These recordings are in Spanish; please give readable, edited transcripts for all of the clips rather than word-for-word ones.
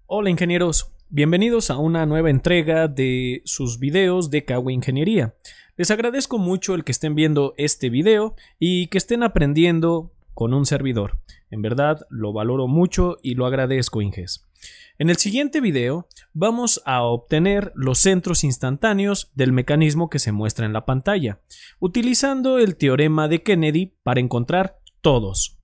Hola ingenieros, bienvenidos a una nueva entrega de sus videos de Kawi Ingeniería. Les agradezco mucho el que estén viendo este video y que estén aprendiendo con un servidor. En verdad lo valoro mucho y lo agradezco, Inges. En el siguiente video vamos a obtener los centros instantáneos del mecanismo que se muestra en la pantalla, utilizando el teorema de Kennedy para encontrar todos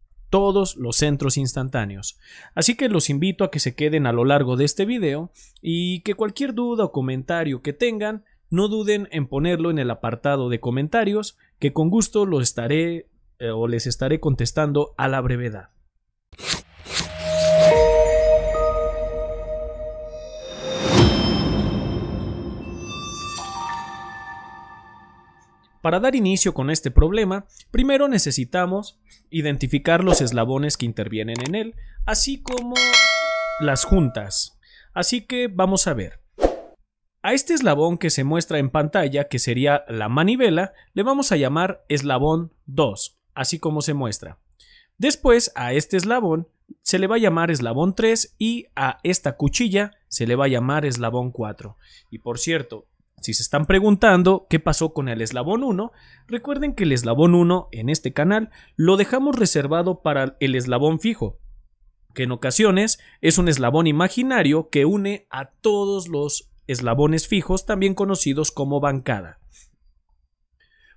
los centros instantáneos. Así que los invito a que se queden a lo largo de este video y que cualquier duda o comentario que tengan, no duden en ponerlo en el apartado de comentarios, que con gusto lo estaré les estaré contestando a la brevedad. Para dar inicio con este problema, primero necesitamos identificar los eslabones que intervienen en él, así como las juntas. Así que vamos a ver. A este eslabón que se muestra en pantalla, que sería la manivela, le vamos a llamar eslabón 2, así como se muestra. Después a este eslabón se le va a llamar eslabón 3 y a esta cuchilla se le va a llamar eslabón 4. Y por cierto, si se están preguntando qué pasó con el eslabón 1, recuerden que el eslabón 1 en este canal lo dejamos reservado para el eslabón fijo, que en ocasiones es un eslabón imaginario que une a todos los eslabones fijos, también conocidos como bancada.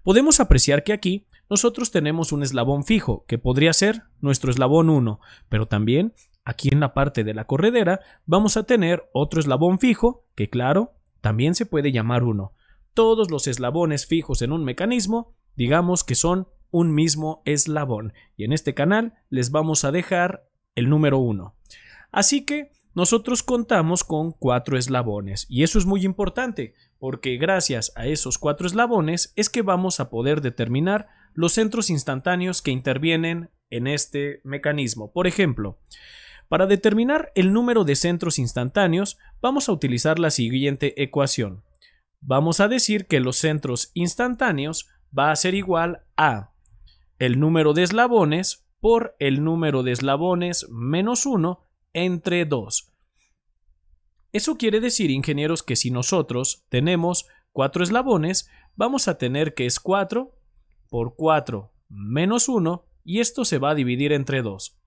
Podemos apreciar que aquí nosotros tenemos un eslabón fijo, que podría ser nuestro eslabón 1, pero también aquí en la parte de la corredera vamos a tener otro eslabón fijo, que claro, también se puede llamar 1. Todos los eslabones fijos en un mecanismo, digamos que son un mismo eslabón. Y en este canal les vamos a dejar el número 1. Así que nosotros contamos con 4 eslabones. Y eso es muy importante, porque gracias a esos 4 eslabones es que vamos a poder determinar los centros instantáneos que intervienen en este mecanismo. Por ejemplo, para determinar el número de centros instantáneos, vamos a utilizar la siguiente ecuación. Vamos a decir que los centros instantáneos va a ser igual a el número de eslabones por el número de eslabones menos 1 entre 2. Eso quiere decir, ingenieros, que si nosotros tenemos 4 eslabones, vamos a tener que es 4 por 4 menos 1 y esto se va a dividir entre 2.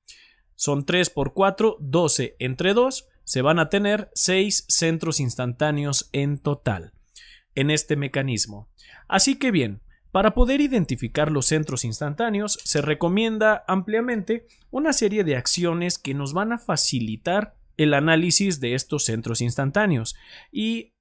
Son 3 por 4, 12 entre 2, se van a tener 6 centros instantáneos en total en este mecanismo. Así que bien, para poder identificar los centros instantáneos se recomienda ampliamente una serie de acciones que nos van a facilitar el análisis de estos centros instantáneos. Y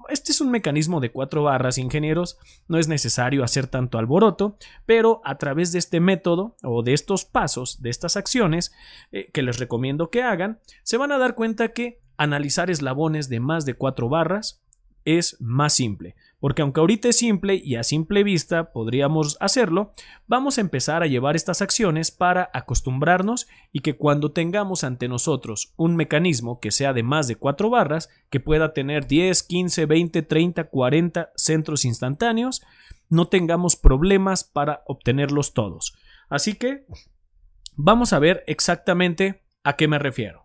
este es un mecanismo de 4 barras, ingenieros, no es necesario hacer tanto alboroto, pero a través de este método o de estos pasos, de estas acciones que les recomiendo que hagan, se van a dar cuenta que analizar eslabones de más de 4 barras es más simple, porque aunque ahorita es simple y a simple vista podríamos hacerlo, vamos a empezar a llevar estas acciones para acostumbrarnos y que cuando tengamos ante nosotros un mecanismo que sea de más de 4 barras, que pueda tener 10, 15, 20, 30, 40 centros instantáneos, no tengamos problemas para obtenerlos todos. Así que vamos a ver exactamente a qué me refiero.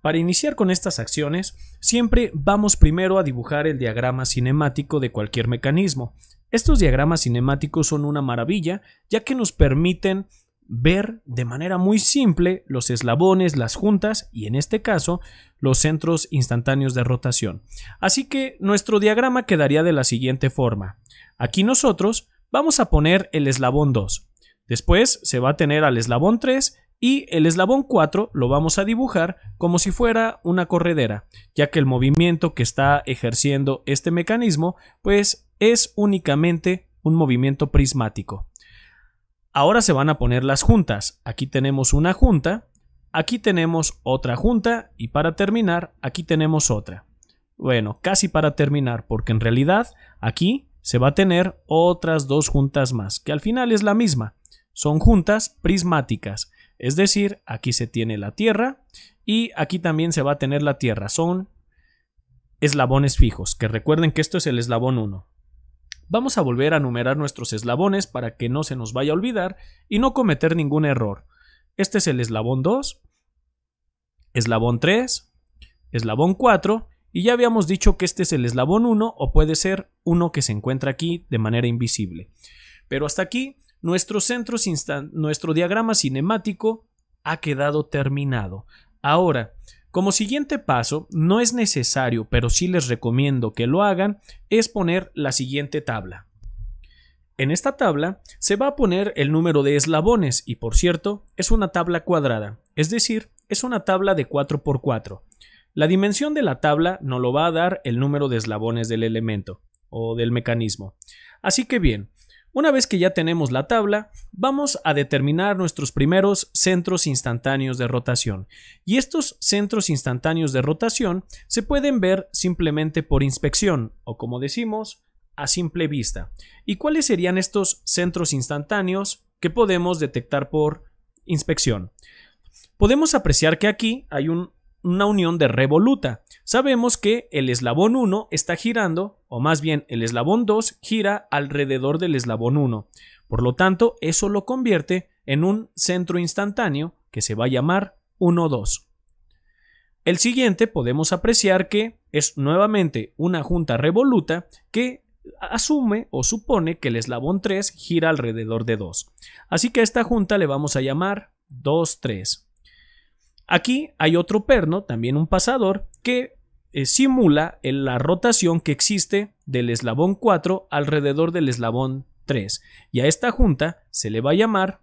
Para iniciar con estas acciones, siempre vamos primero a dibujar el diagrama cinemático de cualquier mecanismo. Estos diagramas cinemáticos son una maravilla, ya que nos permiten ver de manera muy simple los eslabones, las juntas y en este caso los centros instantáneos de rotación. Así que nuestro diagrama quedaría de la siguiente forma. Aquí nosotros vamos a poner el eslabón 2. Después se va a tener al eslabón 3 y el eslabón 4 lo vamos a dibujar como si fuera una corredera, ya que el movimiento que está ejerciendo este mecanismo pues es únicamente un movimiento prismático. Ahora se van a poner las juntas. Aquí tenemos una junta, aquí tenemos otra junta y para terminar aquí tenemos otra. Bueno, casi para terminar, porque en realidad aquí se va a tener otras 2 juntas más, que al final es la misma. Son juntas prismáticas. Es decir, aquí se tiene la Tierra y aquí también se va a tener la Tierra. Son eslabones fijos, que recuerden que esto es el eslabón 1. Vamos a volver a numerar nuestros eslabones para que no se nos vaya a olvidar y no cometer ningún error. Este es el eslabón 2, eslabón 3, eslabón 4, y ya habíamos dicho que este es el eslabón 1 o puede ser uno que se encuentra aquí de manera invisible. Pero hasta aquí nuestro diagrama cinemático ha quedado terminado. Ahora, como siguiente paso, no es necesario, pero sí les recomiendo que lo hagan, es poner la siguiente tabla. En esta tabla se va a poner el número de eslabones y, por cierto, es una tabla cuadrada, es decir, es una tabla de 4 por 4. La dimensión de la tabla nos lo va a dar el número de eslabones del elemento o del mecanismo. Así que bien, una vez que ya tenemos la tabla, vamos a determinar nuestros primeros centros instantáneos de rotación. Y estos centros instantáneos de rotación se pueden ver simplemente por inspección o, como decimos, a simple vista. ¿Y cuáles serían estos centros instantáneos que podemos detectar por inspección? Podemos apreciar que aquí hay una unión de revoluta. Sabemos que el eslabón 1 está girando, o más bien el eslabón 2 gira alrededor del eslabón 1. Por lo tanto, eso lo convierte en un centro instantáneo que se va a llamar 1, 2. El siguiente podemos apreciar que es nuevamente una junta revoluta que asume o supone que el eslabón 3 gira alrededor de 2. Así que a esta junta le vamos a llamar 2, 3. Aquí hay otro perno, también un pasador, que simula la rotación que existe del eslabón 4 alrededor del eslabón 3. Y a esta junta se le va a llamar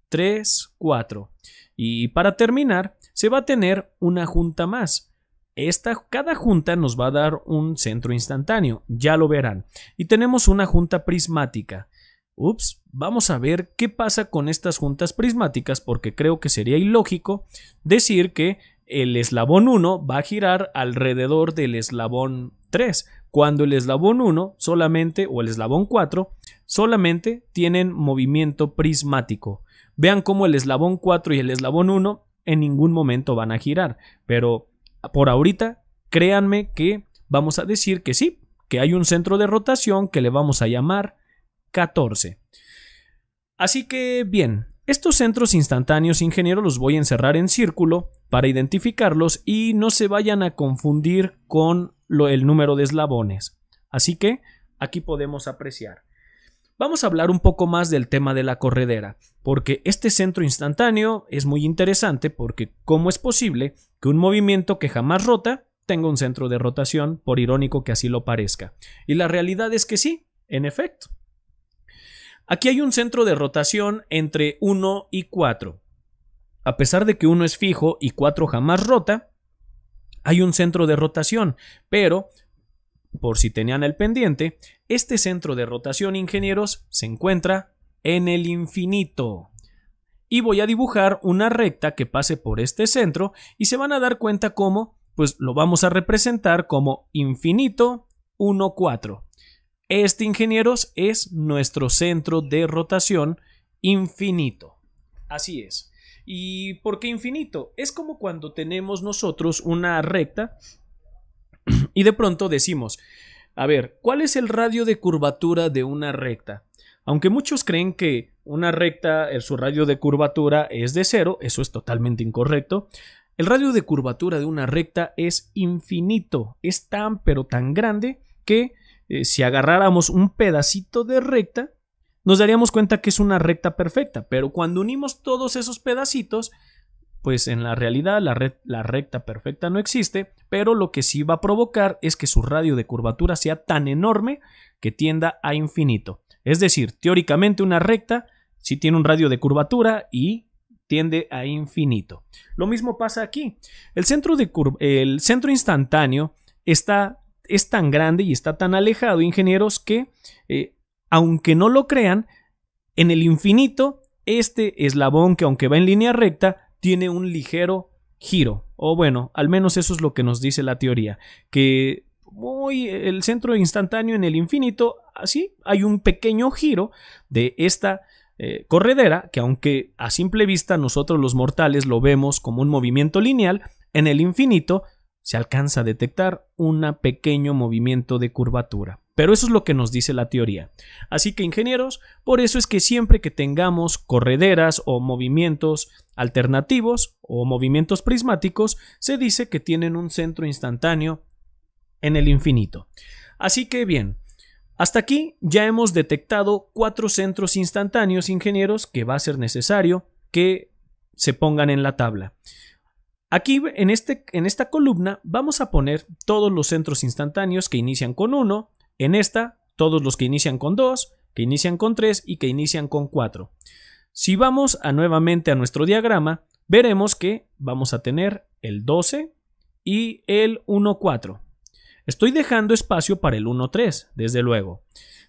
3, 4. Y para terminar, se va a tener una junta más. Cada junta nos va a dar un centro instantáneo, ya lo verán. Y tenemos una junta prismática. Vamos a ver qué pasa con estas juntas prismáticas, porque creo que sería ilógico decir que el eslabón 1 va a girar alrededor del eslabón 3, cuando el eslabón 1 solamente, o el eslabón 4, solamente tienen movimiento prismático. Vean cómo el eslabón 4 y el eslabón 1 en ningún momento van a girar, pero por ahorita créanme que vamos a decir que sí, que hay un centro de rotación que le vamos a llamar 14. Así que bien, estos centros instantáneos, ingeniero, los voy a encerrar en círculo para identificarlos y no se vayan a confundir con el número de eslabones. Así que aquí podemos apreciar. Vamos a hablar un poco más del tema de la corredera, porque este centro instantáneo es muy interesante porque ¿cómo es posible que un movimiento que jamás rota tenga un centro de rotación, por irónico que así lo parezca? Y la realidad es que sí, en efecto. Aquí hay un centro de rotación entre 1 y 4. A pesar de que 1 es fijo y 4 jamás rota, hay un centro de rotación, pero, por si tenían el pendiente, este centro de rotación, ingenieros, se encuentra en el infinito. Y voy a dibujar una recta que pase por este centro y se van a dar cuenta cómo, pues lo vamos a representar como infinito 1, 4. Este, ingenieros, es nuestro centro de rotación infinito. Así es. ¿Y por qué infinito? Es como cuando tenemos nosotros una recta y de pronto decimos, a ver, ¿cuál es el radio de curvatura de una recta? Aunque muchos creen que una recta, su radio de curvatura es de 0, eso es totalmente incorrecto. El radio de curvatura de una recta es infinito, es tan pero tan grande que si agarráramos un pedacito de recta, nos daríamos cuenta que es una recta perfecta, pero cuando unimos todos esos pedacitos, pues en la realidad la recta perfecta no existe, pero lo que sí va a provocar es que su radio de curvatura sea tan enorme que tienda a infinito. Es decir, teóricamente una recta sí tiene un radio de curvatura y tiende a infinito. Lo mismo pasa aquí. El centro instantáneo es tan grande y está tan alejado, ingenieros, que aunque no lo crean, en el infinito este eslabón, que aunque va en línea recta, tiene un ligero giro, o bueno, al menos eso es lo que nos dice la teoría, que el centro instantáneo en el infinito, así hay un pequeño giro de esta corredera, que aunque a simple vista nosotros los mortales lo vemos como un movimiento lineal, en el infinito se alcanza a detectar un pequeño movimiento de curvatura. pero eso es lo que nos dice la teoría. Así que, ingenieros, por eso es que siempre que tengamos correderas o movimientos alternativos o movimientos prismáticos, se dice que tienen un centro instantáneo en el infinito. Así que bien, hasta aquí ya hemos detectado 4 centros instantáneos, ingenieros, que va a ser necesario que se pongan en la tabla. Aquí en esta columna vamos a poner todos los centros instantáneos que inician con 1, en esta todos los que inician con 2, que inician con 3 y que inician con 4. Si vamos nuevamente a nuestro diagrama, veremos que vamos a tener el 12 y el 1,4. Estoy dejando espacio para el 1,3, desde luego.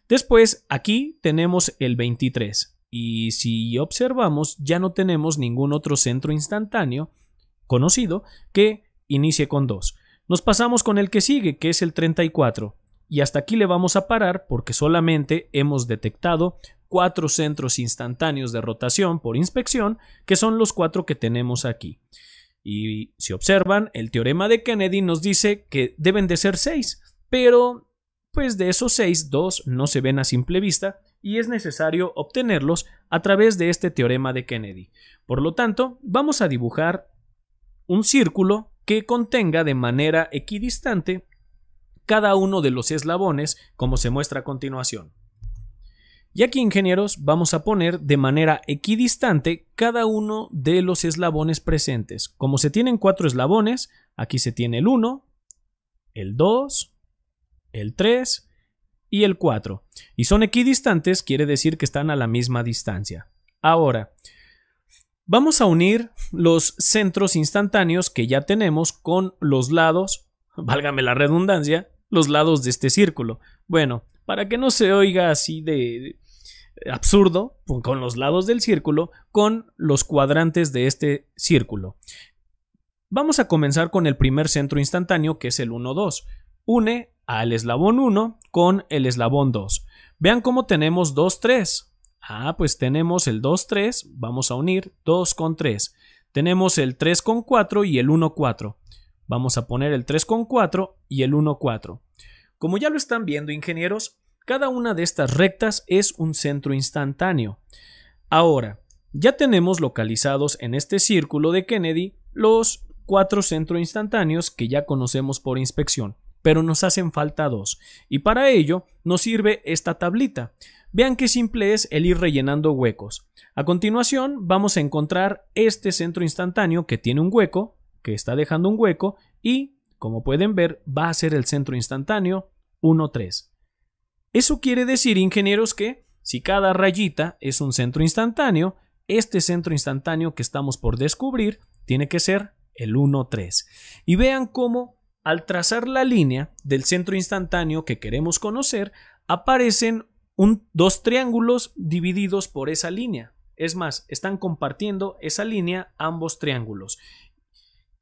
Después aquí tenemos el 23 y si observamos ya no tenemos ningún otro centro instantáneo conocido que inicie con 2. Nos pasamos con el que sigue, que es el 34, y hasta aquí le vamos a parar porque solamente hemos detectado 4 centros instantáneos de rotación por inspección, que son los 4 que tenemos aquí. Y si observan, el teorema de Kennedy nos dice que deben de ser 6, pero pues de esos 6, 2 no se ven a simple vista y es necesario obtenerlos a través de este teorema de Kennedy. Por lo tanto, vamos a dibujar un círculo que contenga de manera equidistante cada uno de los eslabones, como se muestra a continuación. Y aquí, ingenieros, vamos a poner de manera equidistante cada uno de los eslabones presentes. Como se tienen 4 eslabones, aquí se tiene el 1, el 2, el 3 y el 4. Y son equidistantes, quiere decir que están a la misma distancia. Ahora, vamos a unir los centros instantáneos que ya tenemos con los lados, válgame la redundancia, los lados de este círculo. Bueno, para que no se oiga así de absurdo, con los lados del círculo, con los cuadrantes de este círculo. Vamos a comenzar con el primer centro instantáneo, que es el 1, 2. Une al eslabón 1 con el eslabón 2. Vean cómo tenemos 2, 3. Pues tenemos el 2, 3, vamos a unir 2 con 3. Tenemos el 3 con 4 y el 1, 4. Vamos a poner el 3 con 4 y el 1, 4. Como ya lo están viendo, ingenieros, cada una de estas rectas es un centro instantáneo. Ahora, ya tenemos localizados en este círculo de Kennedy los 4 centros instantáneos que ya conocemos por inspección, pero nos hacen falta 2, y para ello nos sirve esta tablita. Vean qué simple es el ir rellenando huecos. A continuación vamos a encontrar este centro instantáneo que tiene un hueco, que está dejando un hueco, y como pueden ver va a ser el centro instantáneo 1, 3. Eso quiere decir, ingenieros, que si cada rayita es un centro instantáneo, este centro instantáneo que estamos por descubrir tiene que ser el 1, 3. Y vean cómo al trazar la línea del centro instantáneo que queremos conocer, aparecen 2 triángulos divididos por esa línea. Es más, están compartiendo esa línea ambos triángulos.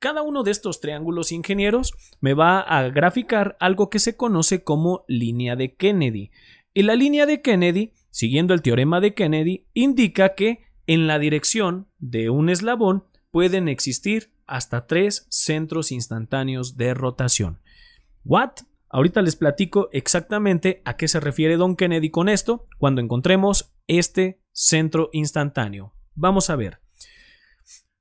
Cada uno de estos triángulos, ingenieros, me va a graficar algo que se conoce como línea de Kennedy. Y la línea de Kennedy, siguiendo el teorema de Kennedy, indica que en la dirección de un eslabón pueden existir hasta 3 centros instantáneos de rotación. ¿What? Ahorita les platico exactamente a qué se refiere Don Kennedy con esto cuando encontremos este centro instantáneo. Vamos a ver.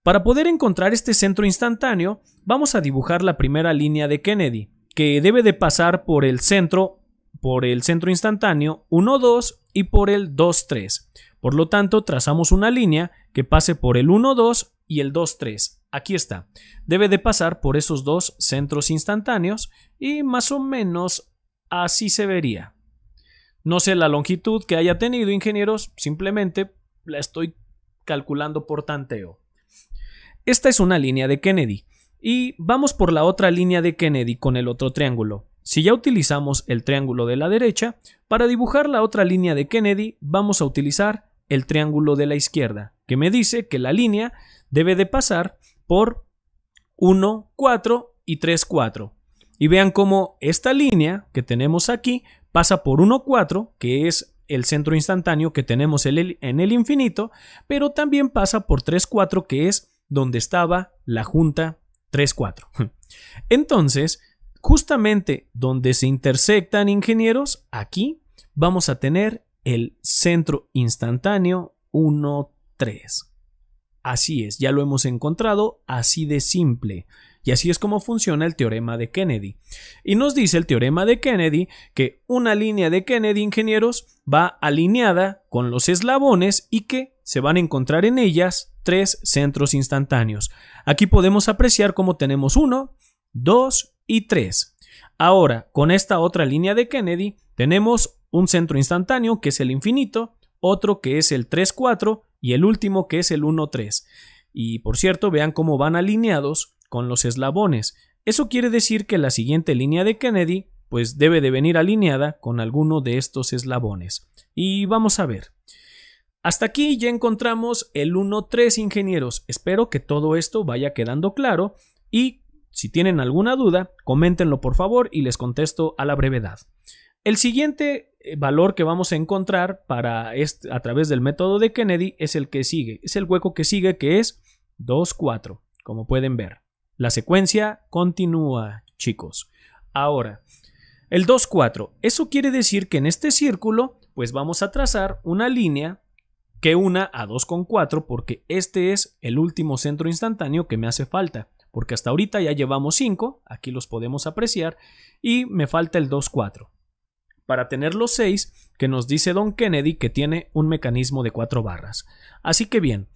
Para poder encontrar este centro instantáneo, vamos a dibujar la primera línea de Kennedy, que debe de pasar por el centro instantáneo 1, 2 y por el 2, 3. Por lo tanto, trazamos una línea que pase por el 1, 2 y el 2, 3. Aquí está. Debe de pasar por esos 2 centros instantáneos y más o menos así se vería. No sé la longitud que haya tenido, ingenieros, simplemente la estoy calculando por tanteo. Esta es una línea de Kennedy y vamos por la otra línea de Kennedy con el otro triángulo. Si ya utilizamos el triángulo de la derecha, para dibujar la otra línea de Kennedy vamos a utilizar el triángulo de la izquierda, que me dice que la línea debe de pasar por 1, 4 y 3, 4. Y vean cómo esta línea que tenemos aquí pasa por 1, 4, que es el centro instantáneo que tenemos en el infinito, pero también pasa por 3, 4, que es donde estaba la junta 3, 4. Entonces, justamente donde se intersectan, ingenieros, aquí vamos a tener el centro instantáneo 1, 3. Así es, ya lo hemos encontrado, así de simple. Y así es como funciona el teorema de Kennedy. Y nos dice el teorema de Kennedy que una línea de Kennedy, ingenieros, va alineada con los eslabones y que se van a encontrar en ellas 3 centros instantáneos. Aquí podemos apreciar cómo tenemos 1, 2 y 3. Ahora, con esta otra línea de Kennedy, tenemos un centro instantáneo que es el infinito, otro que es el 3, 4 y el último que es el 1, 3. Y por cierto, vean cómo van alineados con los eslabones. Eso quiere decir que la siguiente línea de Kennedy pues debe de venir alineada con alguno de estos eslabones. Y vamos a ver. Hasta aquí ya encontramos el 1, 3, ingenieros. Espero que todo esto vaya quedando claro y si tienen alguna duda, coméntenlo por favor y les contesto a la brevedad. El siguiente valor que vamos a encontrar a través del método de Kennedy es el que sigue. Es el hueco que sigue, que es 2, 4, como pueden ver. La secuencia continúa, chicos. Ahora, el 2, 4. Eso quiere decir que en este círculo, pues vamos a trazar una línea que una a 2 con 4, porque este es el último centro instantáneo que me hace falta. Porque hasta ahorita ya llevamos 5, aquí los podemos apreciar, y me falta el 2, 4. Para tener los 6 que nos dice Don Kennedy que tiene un mecanismo de 4 barras. Así que bien.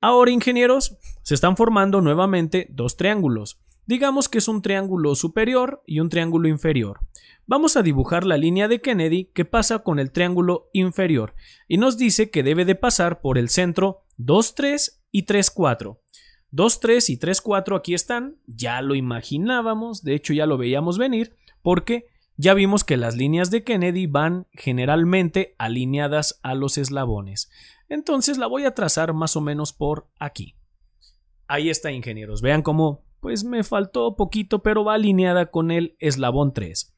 Ahora, ingenieros, se están formando nuevamente 2 triángulos. Digamos que es un triángulo superior y un triángulo inferior. Vamos a dibujar la línea de Kennedy que pasa con el triángulo inferior y nos dice que debe de pasar por el centro 2, 3 y 3, 4. 2, 3 y 3, 4 aquí están, ya lo imaginábamos, de hecho ya lo veíamos venir, porque ya vimos que las líneas de Kennedy van generalmente alineadas a los eslabones. Entonces la voy a trazar más o menos por aquí. Ahí está, ingenieros. Vean cómo pues me faltó poquito, pero va alineada con el eslabón 3.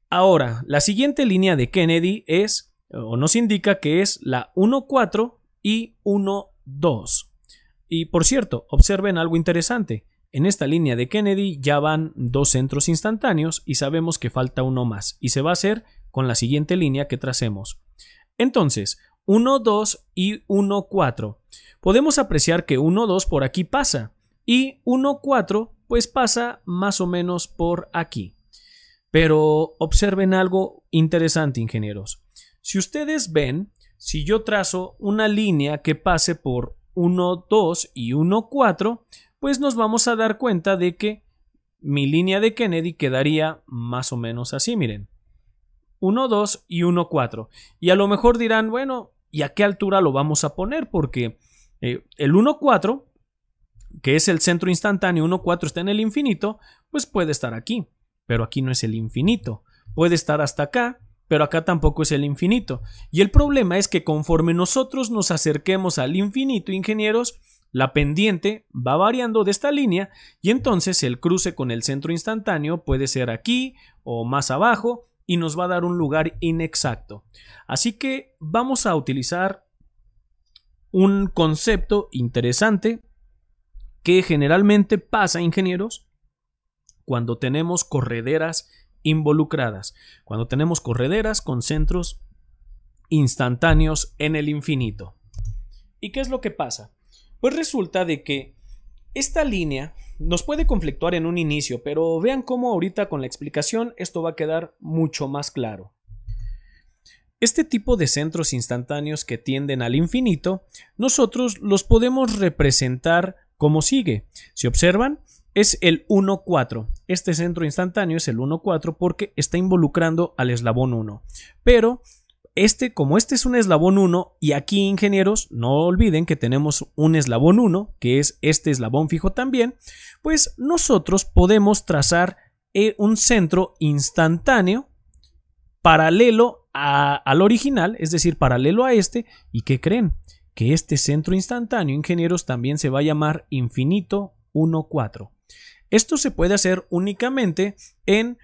Ahora, la siguiente línea de Kennedy es, o nos indica que es la 1, 4 y 1, 2. Y por cierto, observen algo interesante. En esta línea de Kennedy ya van 2 centros instantáneos y sabemos que falta uno más. Y se va a hacer con la siguiente línea que tracemos. Entonces, 1, 2 y 1, 4. Podemos apreciar que 1, 2 por aquí pasa y 1, 4 pues pasa más o menos por aquí. Pero observen algo interesante, ingenieros. Si ustedes ven, si yo trazo una línea que pase por 1, 2 y 1, 4, pues nos vamos a dar cuenta de que mi línea de Kennedy quedaría más o menos así, miren. 1, 2 y 1, 4. Y a lo mejor dirán, bueno, ¿y a qué altura lo vamos a poner? Porque el 1, 4, que es el centro instantáneo, 1, 4 está en el infinito, pues puede estar aquí, pero aquí no es el infinito. Puede estar hasta acá, pero acá tampoco es el infinito. Y el problema es que conforme nosotros nos acerquemos al infinito, ingenieros, la pendiente va variando de esta línea y entonces el cruce con el centro instantáneo puede ser aquí o más abajo, y nos va a dar un lugar inexacto. Así que vamos a utilizar un concepto interesante que generalmente pasa, ingenieros, cuando tenemos correderas involucradas, cuando tenemos correderas con centros instantáneos en el infinito. ¿Y qué es lo que pasa? Pues resulta de que esta línea nos puede conflictuar en un inicio, pero vean cómo ahorita con la explicación esto va a quedar mucho más claro. Este tipo de centros instantáneos que tienden al infinito, nosotros los podemos representar como sigue. Si observan, es el 1, 4. Este centro instantáneo es el 1, 4 porque está involucrando al eslabón 1. Pero como este es un eslabón 1 y aquí, ingenieros, no olviden que tenemos un eslabón 1, que es este eslabón fijo también, pues nosotros podemos trazar un centro instantáneo paralelo al original, es decir, paralelo a este. ¿Y qué creen? Que este centro instantáneo, ingenieros, también se va a llamar infinito 1, 4. Esto se puede hacer únicamente en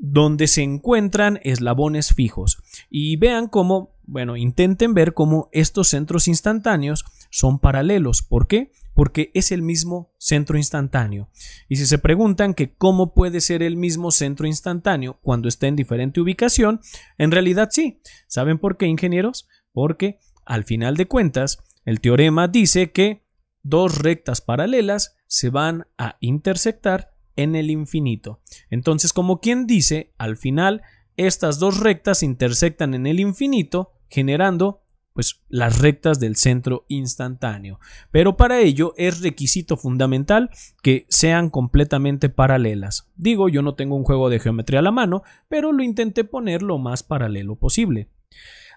donde se encuentran eslabones fijos. Y vean cómo, bueno, intenten ver cómo estos centros instantáneos son paralelos. ¿Por qué? porque es el mismo centro instantáneo. Y si se preguntan que cómo puede ser el mismo centro instantáneo cuando está en diferente ubicación, en realidad sí. ¿Saben por qué, ingenieros? Porque al final de cuentas, el teorema dice que dos rectas paralelas se van a intersectar en el infinito. Entonces, como quien dice, al final estas dos rectas se intersectan en el infinito, generando pues las rectas del centro instantáneo. Pero para ello es requisito fundamental que sean completamente paralelas. Digo, yo no tengo un juego de geometría a la mano, pero lo intenté poner lo más paralelo posible.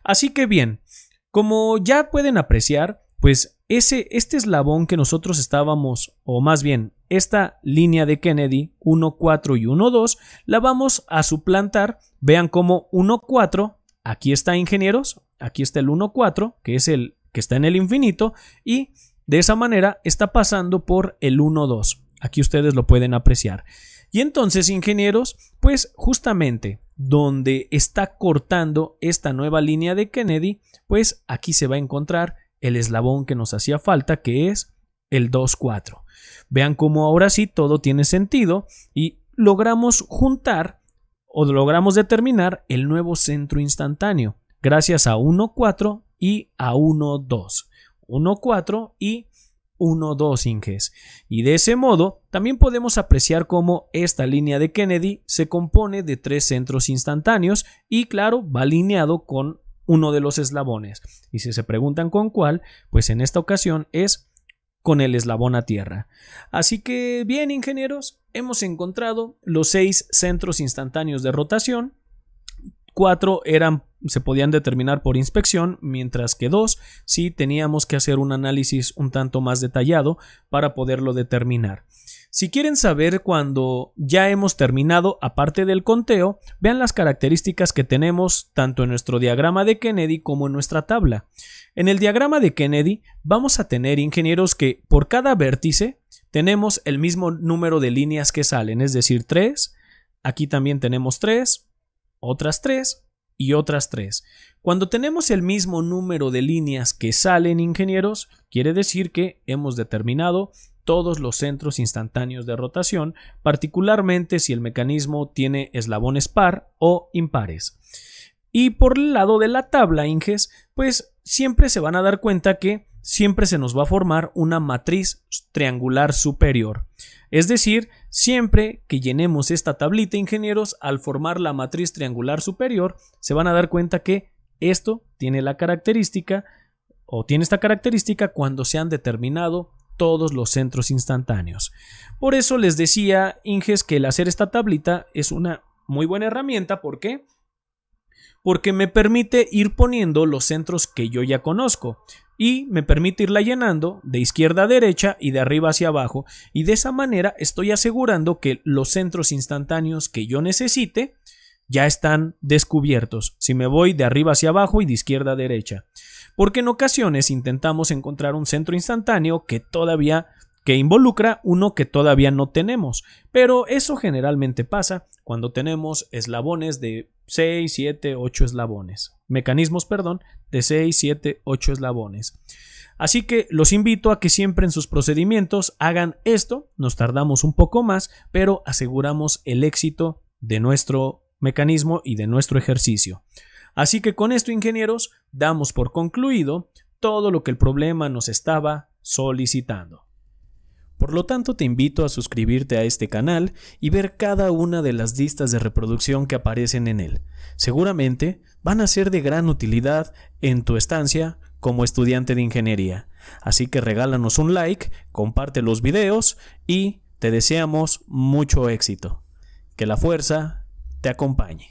Así que bien, como ya pueden apreciar, pues este eslabón que nosotros estábamos, o más bien esta línea de Kennedy 1, 4 y 1, 2, la vamos a suplantar. Vean cómo 1, 4, aquí está, ingenieros, aquí está el 1, 4, que es el que está en el infinito, y de esa manera está pasando por el 1, 2. Aquí ustedes lo pueden apreciar. Y entonces, ingenieros, pues justamente donde está cortando esta nueva línea de Kennedy, pues aquí se va a encontrar el eslabón que nos hacía falta, que es el 2, 4. Vean cómo ahora sí todo tiene sentido y logramos juntar o logramos determinar el nuevo centro instantáneo gracias a 1, 4 y a 1, 2. 1, 4 y 1, 2, inges. Y de ese modo también podemos apreciar cómo esta línea de Kennedy se compone de tres centros instantáneos y claro, va alineado con uno de los eslabones. Y si se preguntan con cuál, pues en esta ocasión es con el eslabón a tierra. Así que bien, ingenieros, hemos encontrado los 6 centros instantáneos de rotación. 4 se podían determinar por inspección, mientras que 2 sí teníamos que hacer un análisis un tanto más detallado para poderlo determinar. Si quieren saber cuando ya hemos terminado, aparte del conteo, vean las características que tenemos tanto en nuestro diagrama de Kennedy como en nuestra tabla. En el diagrama de Kennedy vamos a tener, ingenieros, que por cada vértice tenemos el mismo número de líneas que salen, es decir, 3, aquí también tenemos 3, otras 3 y otras 3. Cuando tenemos el mismo número de líneas que salen, ingenieros, quiere decir que hemos determinado todos los centros instantáneos de rotación, particularmente si el mecanismo tiene eslabones par o impares. Y por el lado de la tabla, inges, pues siempre se van a dar cuenta que siempre se nos va a formar una matriz triangular superior. Es decir, siempre que llenemos esta tablita, ingenieros, al formar la matriz triangular superior, se van a dar cuenta que esto tiene la característica, o tiene esta característica cuando se han determinado todos los centros instantáneos. Por eso les decía, inges, que el hacer esta tablita es una muy buena herramienta. ¿Por qué? Porque me permite ir poniendo los centros que yo ya conozco y me permite irla llenando de izquierda a derecha y de arriba hacia abajo, y de esa manera estoy asegurando que los centros instantáneos que yo necesite ya están descubiertos si me voy de arriba hacia abajo y de izquierda a derecha. Porque en ocasiones intentamos encontrar un centro instantáneo que involucra uno que todavía no tenemos, pero eso generalmente pasa cuando tenemos eslabones de 6, 7, 8 eslabones, mecanismos, de 6, 7, 8 eslabones. Así que los invito a que siempre en sus procedimientos hagan esto. Nos tardamos un poco más, pero aseguramos el éxito de nuestro mecanismo y de nuestro ejercicio. Así que con esto, ingenieros, damos por concluido todo lo que el problema nos estaba solicitando. Por lo tanto, te invito a suscribirte a este canal y ver cada una de las listas de reproducción que aparecen en él. Seguramente van a ser de gran utilidad en tu estancia como estudiante de ingeniería. Así que regálanos un like, comparte los videos y te deseamos mucho éxito. Que la fuerza te acompañe.